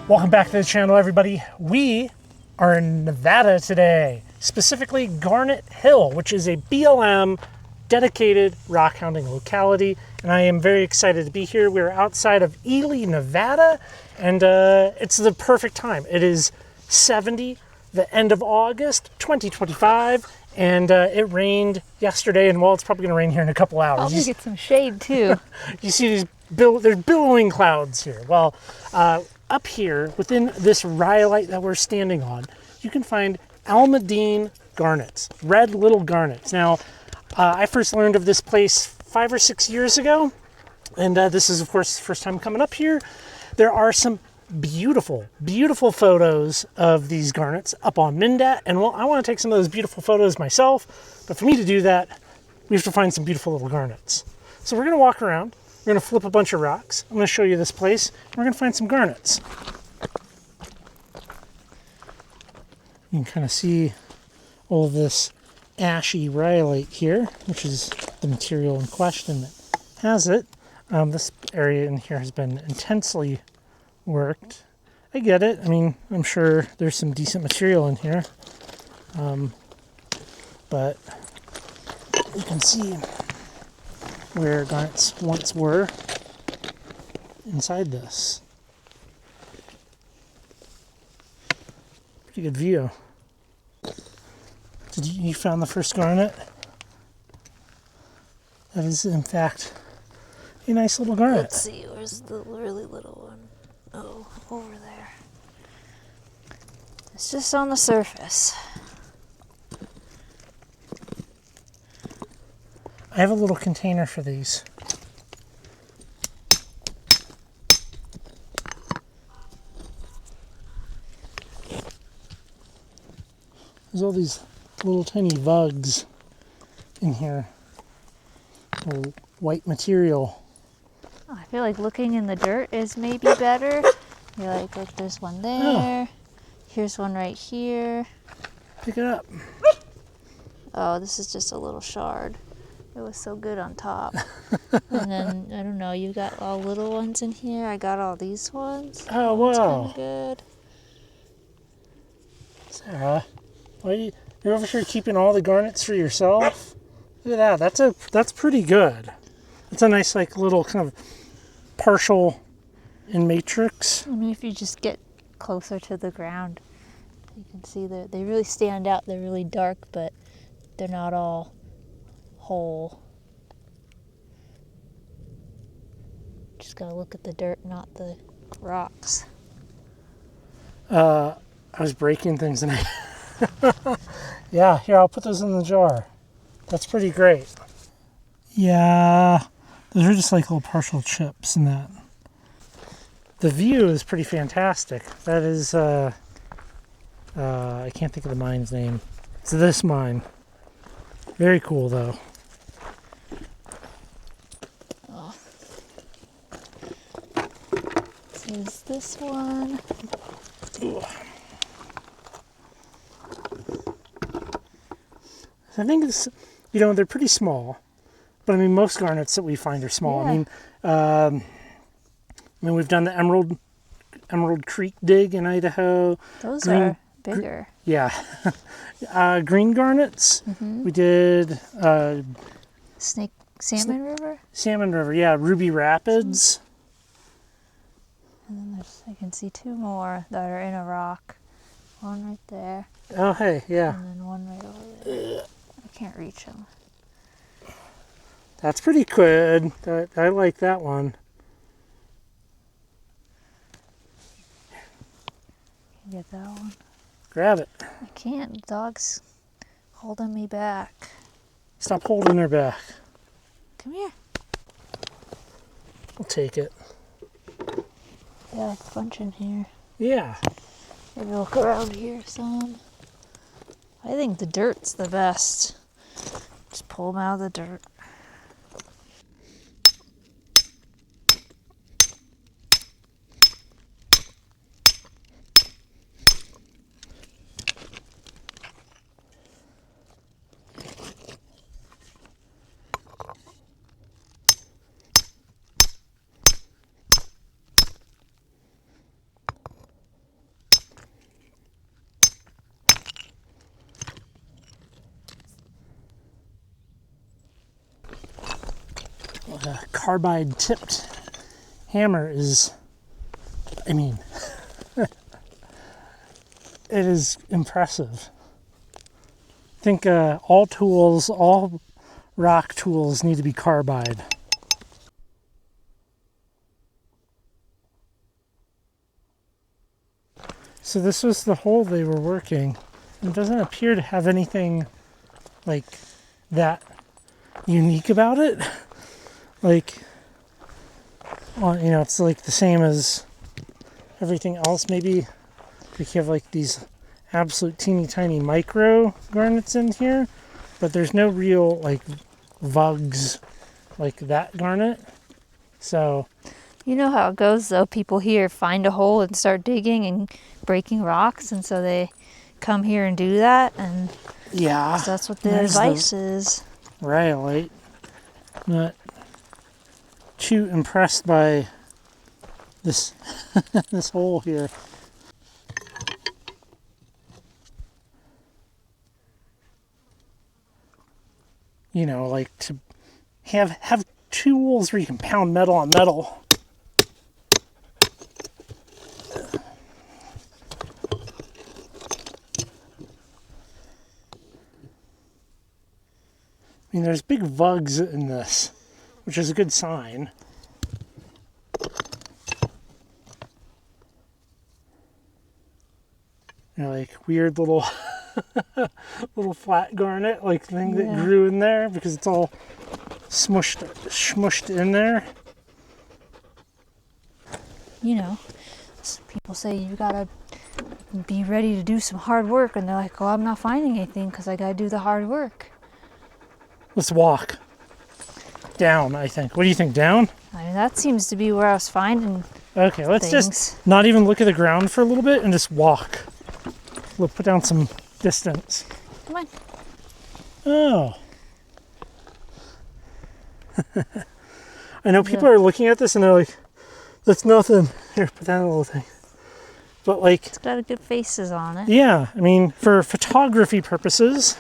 Welcome back to the channel, everybody. We are in Nevada today, specifically Garnet Hill, which is a BLM dedicated rock hounding locality, and I am very excited to be here. We're outside of Ely, Nevada, and it's the perfect time. It is 70, the end of August 2025, and it rained yesterday, and well, it's probably going to rain here in a couple hours. I'll get some shade too. You see these there's billowing clouds here. Well, up here within this rhyolite that we're standing on, you can find Almandine Garnets, red little garnets. Now, I first learned of this place 5 or 6 years ago, and this is, of course, the first time coming up here. There are some beautiful, beautiful photos of these garnets up on Mindat, and well, I want to take some of those beautiful photos myself, but for me to do that, we have to find some beautiful little garnets. So we're going to walk around. We're going to flip a bunch of rocks. I'm going to show you this place. We're going to find some garnets. You can kind of see all of this ashy rhyolite here, which is the material in question that has it. This area in here has been intensely worked. I get it. I mean, I'm sure there's some decent material in here. But you can see where garnets once were inside this. Pretty good view. Did you found the first garnet? That is, in fact, a nice little garnet. Let's see, where's the really little one? Oh, over there. It's just on the surface. I have a little container for these. There's all these little tiny bugs in here. Little white material. Oh, I feel like looking in the dirt is maybe better. You're like, look, there's one there. Oh. Here's one right here. Pick it up. Oh, this is just a little shard. It was so good on top. And then, I don't know, you got all little ones in here. I got all these ones. Oh, wow. That's kind of good. Sarah, you're over here keeping all the garnets for yourself? Look at that. That's pretty good. It's a nice, like, little kind of partial in matrix. I mean, if you just get closer to the ground, you can see that they really stand out. They're really dark, but they're not all whole. Just gotta look at the dirt, not the rocks. I was breaking things and yeah, here, I'll put those in the jar. That's pretty great. Yeah, those are just like little partial chips in that. The view is pretty fantastic. That is, I can't think of the mine's name. It's this mine. Very cool, though. Oh. This is this one. Ooh. I think it's, they're pretty small, but I mean, most garnets that we find are small. Yeah. I mean, we've done the Emerald Creek dig in Idaho. Those are bigger. Yeah. Green garnets. Mm-hmm. We did Salmon River? Salmon River, yeah. Ruby Rapids. And then I can see two more that are in a rock. One right there. Oh, hey, yeah. And then one right over there. I can't reach them. That's pretty good. I like that one. Can you get that one? Grab it. I can't. The dog's holding me back. Stop holding her back. Come here. I'll take it. Yeah, a bunch in here. Yeah. Maybe look around here some. I think the dirt's the best. Just pull them out of the dirt. A carbide tipped hammer is, I mean, it is impressive. I think all rock tools need to be carbide. So this was the hole they were working. It doesn't appear to have anything like that unique about it. Like, well, you know, it's like the same as everything else. Maybe we have like these absolute teeny tiny micro garnets in here, but there's no real like vugs like that garnet. So You know how it goes though. People here find a hole and start digging and breaking rocks, and so they come here and do that, and yeah, so that's what the advice is. Rhyolite. Not too impressed by this this hole here. You know, like to have tools where you can pound metal on metal. I mean, there's big vugs in this, which is a good sign. You know, like weird little little flat garnet like thing that grew in there because it's all smushed in there. You know, people say you gotta be ready to do some hard work, and they're like, "Oh, I'm not finding anything because I gotta do the hard work." Let's walk down, I think. What do you think, down? I mean, that seems to be where I was finding. Okay, let's things. just not even look at the ground for a little bit and just walk. We'll put down some distance. Come on. Oh. I know people are looking at this and they're like, that's nothing. Here, put that little thing. But like, It's got good faces on it. yeah, I mean, for photography purposes,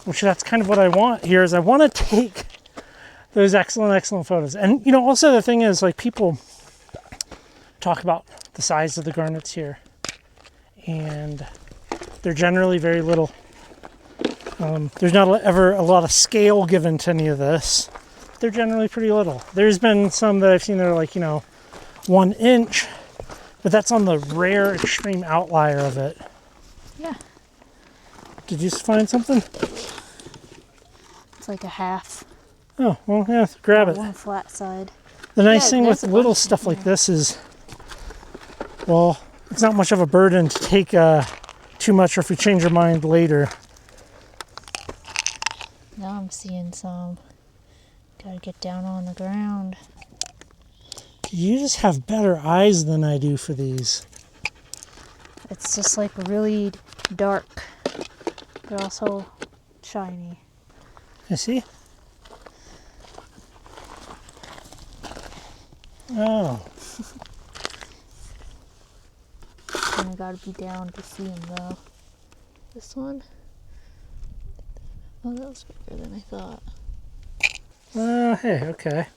which that's kind of what I want here, is I want to take those excellent photos. And, you know, also the thing is, like, people talk about the size of the garnets here, and they're generally very little. There's not ever a lot of scale given to any of this. They're generally pretty little. There's been some that I've seen that are like, you know, 1 inch, but that's on the rare extreme outlier of it. Yeah. Did you find something? It's like a half. Oh, well, yeah, grab it. One flat side. The nice Yeah, thing with there's a little bunch stuff in like here. this is, well, it's not much of a burden to take too much, or if we change our mind later. Now I'm seeing some. Gotta get down on the ground. You just have better eyes than I do for these. It's just like really dark, but also shiny. You see? Oh, And I gotta be down to see them though. This one? Oh, that was bigger than I thought. hey, okay.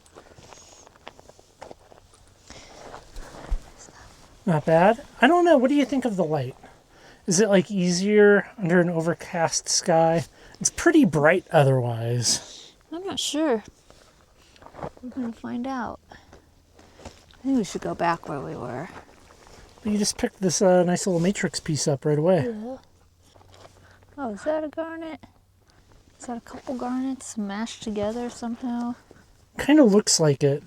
Not bad. I don't know. What do you think of the light? Is it like easier under an overcast sky? It's pretty bright otherwise. I'm not sure. We're gonna find out. I think we should go back where we were. But you just picked this nice little matrix piece up right away. Yeah. Oh, is that a garnet? Is that a couple garnets mashed together somehow? Kind of looks like it.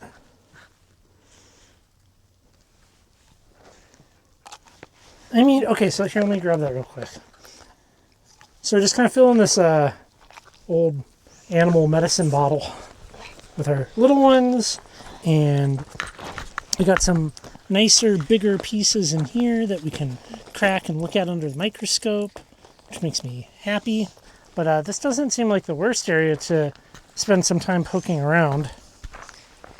I mean, okay, so here, let me grab that real quick. So we're just kind of filling this old animal medicine bottle with our little ones, and we got some nicer, bigger pieces in here that we can crack and look at under the microscope, which makes me happy. But this doesn't seem like the worst area to spend some time poking around.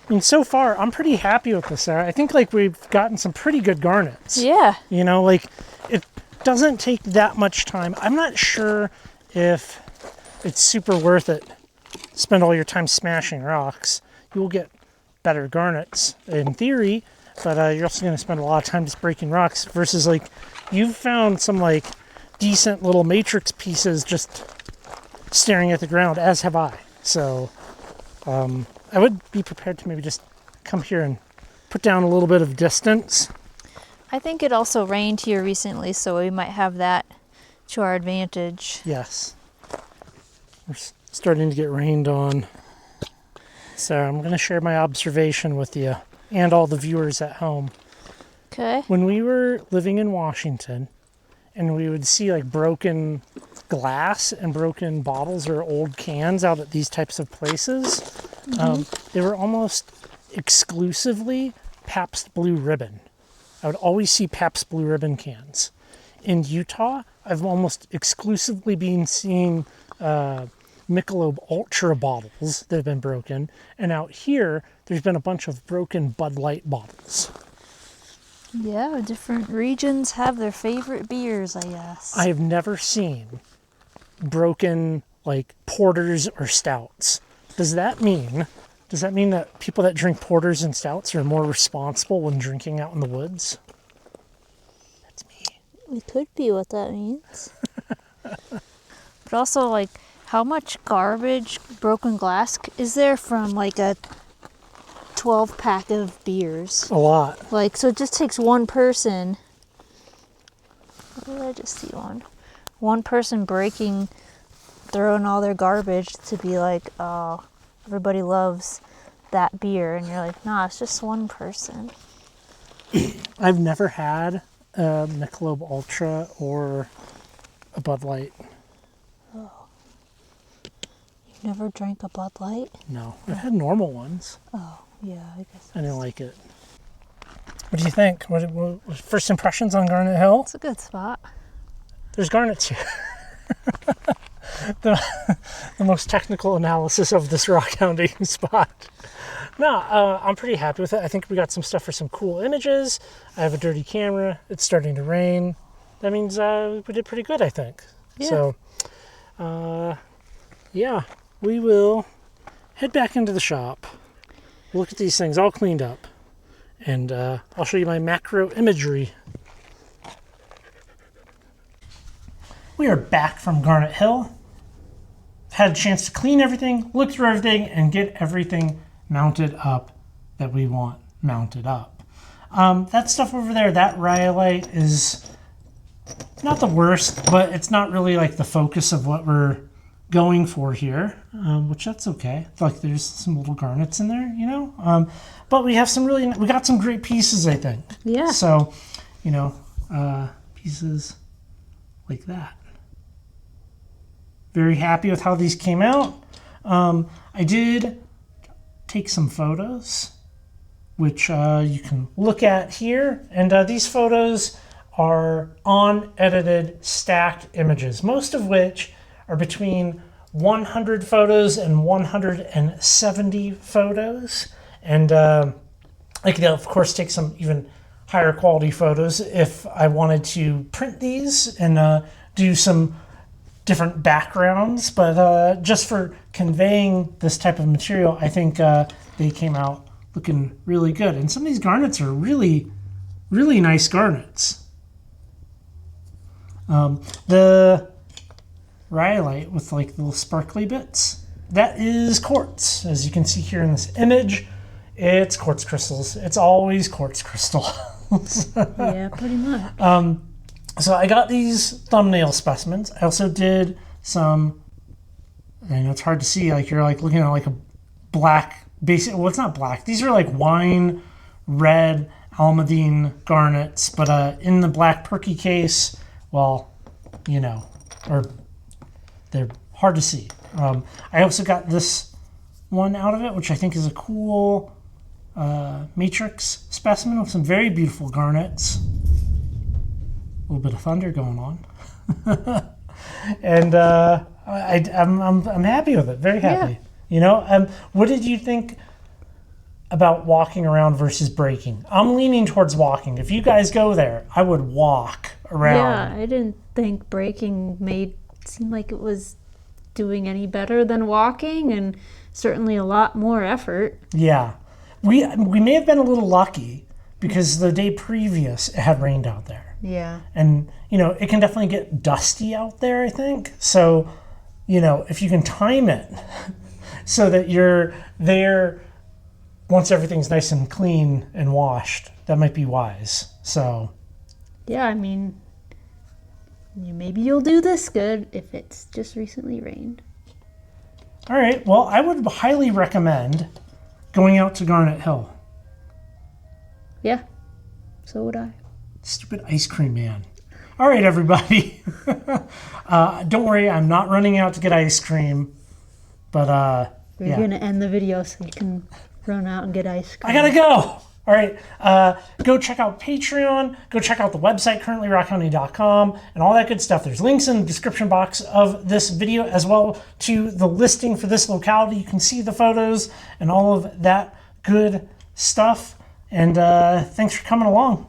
I mean, so far, I'm pretty happy with this area. I think, like, we've gotten some pretty good garnets. Yeah. You know, like, it doesn't take that much time. I'm not sure if it's super worth it. Spend all your time smashing rocks. You will get better garnets in theory, but you're also going to spend a lot of time just breaking rocks versus like you've found some like decent little matrix pieces just staring at the ground, as have I. So I would be prepared to maybe just come here and put down a little bit of distance. I think it also rained here recently, so we might have that to our advantage. Yes. We're starting to get rained on. So I'm going to share my observation with you and all the viewers at home. Okay. When we were living in Washington and we would see like broken glass and broken bottles or old cans out at these types of places, they were almost exclusively Pabst Blue Ribbon. I would always see Pabst Blue Ribbon cans. In Utah, I've almost exclusively been seeing Michelob Ultra bottles that have been broken. And out here, there's been a bunch of broken Bud Light bottles. Yeah, different regions have their favorite beers, I guess. I have never seen broken, like, porters or stouts. Does that mean that people that drink porters and stouts are more responsible when drinking out in the woods? That's me. It could be what that means. But also, like, how much garbage, broken glass is there from, like, a 12-pack of beers? A lot. Like, so it just takes one person. What did I just see one? One person throwing all their garbage to be like, oh, everybody loves that beer. And you're like, nah, it's just one person. I've never had a Michelob Ultra or a Bud Light. You've never drank a Bud Light? No. I've had normal ones. Oh, yeah, I guess. I didn't like it. What do you think? What first impressions on Garnet Hill? It's a good spot. There's garnets here. the most technical analysis of this rock hounding spot. No, I'm pretty happy with it. I think we got some stuff for some cool images. I have a dirty camera. It's starting to rain. That means we did pretty good, I think. Yeah. So, yeah, we will head back into the shop. Look at these things all cleaned up. And I'll show you my macro imagery. We are back from Garnet Hill. Had a chance to clean everything, look through everything, and get everything mounted up that we want mounted up. That stuff over there, that rhyolite is not the worst, but it's not really like the focus of what we're going for here, which that's okay. Like there's some little garnets in there, you know? But we got some great pieces, I think. Yeah. So, you know, pieces like that. Very happy with how these came out. I did take some photos, which you can look at here. And these photos are unedited, stacked images, most of which are between 100 photos and 170 photos. And I could, of course, take some even higher quality photos if I wanted to print these and do some different backgrounds, but just for conveying this type of material, I think they came out looking really good. And some of these garnets are really, really nice garnets. The rhyolite with like the little sparkly bits, that is quartz. As you can see here in this image, it's quartz crystals. It's always quartz crystals. Yeah, pretty much. So I got these thumbnail specimens. I also did some, I know it's hard to see, like you're like looking at like a black, basic, well it's not black. These are like wine red Almandine Garnets, but in the black perky case, well, you know, or they're hard to see. I also got this one out of it, which I think is a cool matrix specimen with some very beautiful garnets. A little bit of thunder going on. And I'm happy with it, very happy. Yeah. You know, what did you think about walking around versus breaking? I'm leaning towards walking. If you guys go there, I would walk around. Yeah, I didn't think breaking seem like it was doing any better than walking, and certainly a lot more effort. Yeah. we may have been a little lucky because the day previous it had rained out there. Yeah. And, it can definitely get dusty out there, I think. So, if you can time it so that you're there once everything's nice and clean and washed, that might be wise. So, yeah, I mean, maybe you'll do this good if it's just recently rained. All right. Well, I would highly recommend going out to Garnet Hill. Yeah, so would I. Stupid ice cream man. All right, everybody. Don't worry, I'm not running out to get ice cream. But, We're going to end the video so you can run out and get ice cream. I gotta go. All right, go check out Patreon. Go check out the website, currently rockhounding.com, and all that good stuff. There's links in the description box of this video as well to the listing for this locality. You can see the photos and all of that good stuff. And thanks for coming along.